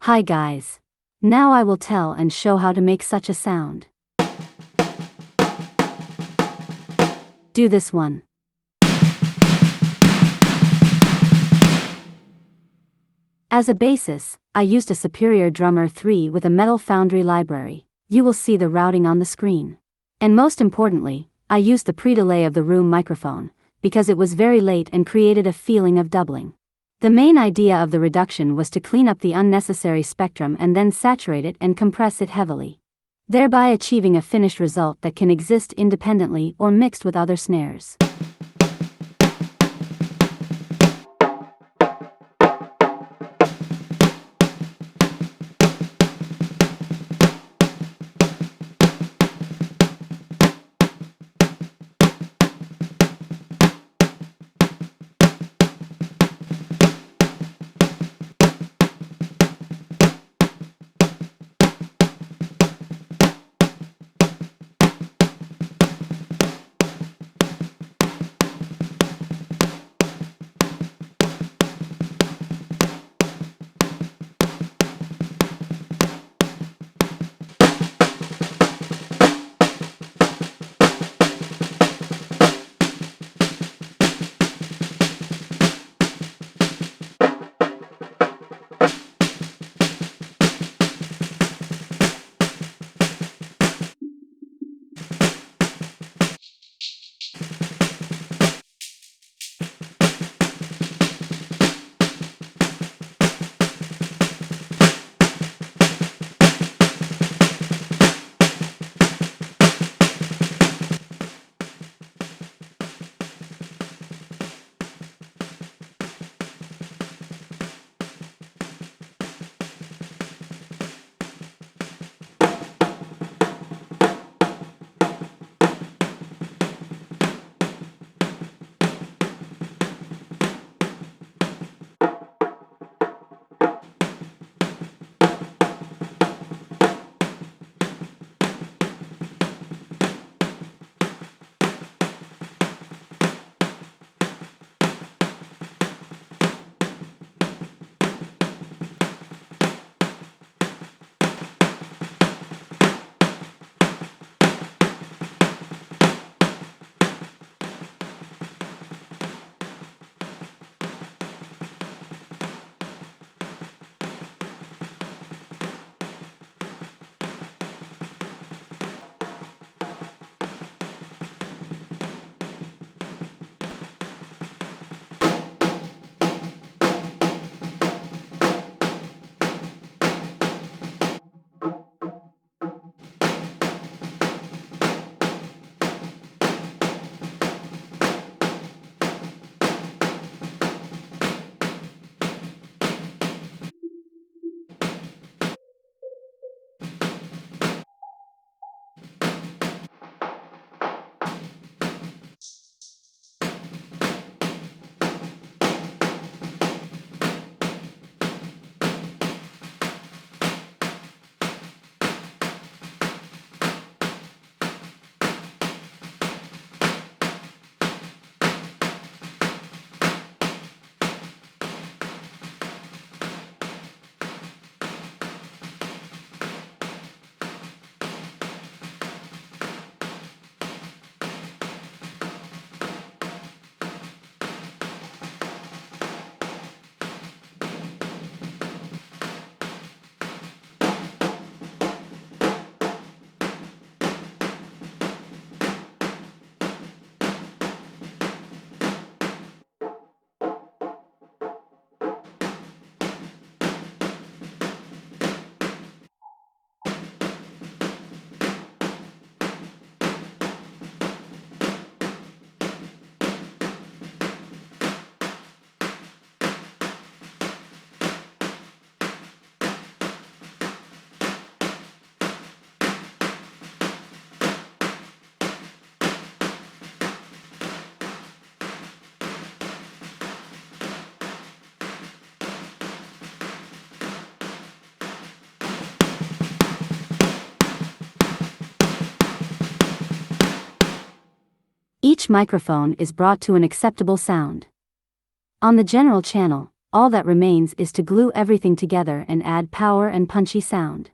Hi guys. Now I will tell and show how to make such a sound. Do this one. As a basis, I used a Superior Drummer 3 with a Metal Foundry library. You will see the routing on the screen. And most importantly, I used the pre-delay of the room microphone, because it was very late and created a feeling of doubling. The main idea of the reduction was to clean up the unnecessary spectrum and then saturate it and compress it heavily, thereby achieving a finished result that can exist independently or mixed with other snares. Each microphone is brought to an acceptable sound. On the general channel, all that remains is to glue everything together and add power and punchy sound.